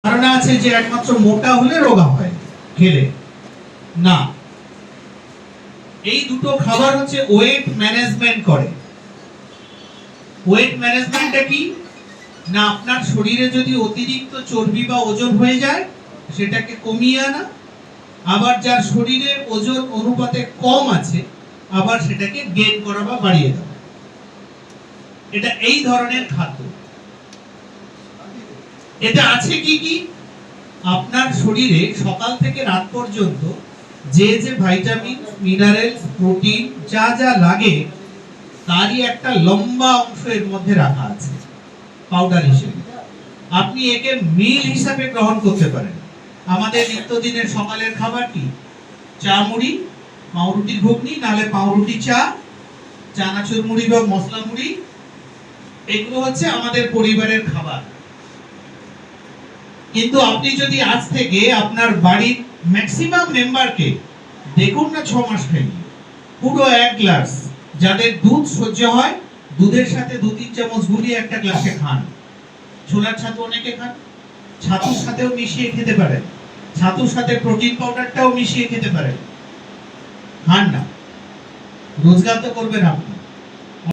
ধারণা আছে যে একমাত্র মোটা হলে রোগা হয় খেলে না। এই দুটো খাবার হচ্ছে ওয়েট ম্যানেজমেন্ট করে। ওয়েট ম্যানেজমেন্টটা কি না, আপনার শরীরে যদি অতিরিক্ত চর্বি বা ওজন হয়ে যায় সেটাকে কমিয়ে আনা, আবার যার শরীরে ওজন অনুপাতে কম আছে আবার সেটাকে গেইন করা বা বাড়িয়ে দেওয়া। এটা এই ধরনের খাদ্য। এটা আছে কি কি, আপনার শরীরে সকাল থেকে রাত পর্যন্ত যে যে ভাইটামিন, মিনারেলস, প্রোটিন যা যা লাগে তারই একটা লম্বা অংশ এর মধ্যে রাখা আছে পাউডার হিসেবে। আপনি একে মিল হিসাবে গ্রহণ করতে পারেন। আমাদের নিত্যদিনের সকালের খাবার কি? চা মুড়ি, পাউরুটির ঘুগনি, নাহলে পাউরুটি চা, চানাচুর মুড়ি বা মশলা মুড়ি, এগুলো হচ্ছে আমাদের পরিবারের খাবার। কিন্তু আপনি যদি আজ থেকে আপনার বাড়ির ম্যাক্সিমাম মেম্বারকে দেখুন না 6 মাস খাইয়ে পুরো 1 গ্লাস, যাদের দুধ সহ্য হয় দুধের সাথে 2-3 চামচ গুলিয়ে একটা গ্লাসে খান। ছোলার ছাতু অনেকে খান, ছাতুর সাথেও মিশিয়ে খেতে পারেন, ছাতুর সাথে প্রোটিন পাউডারটাও মিশিয়ে খেতে পারেন। খান না, রোজগার তো করবেন আপনি।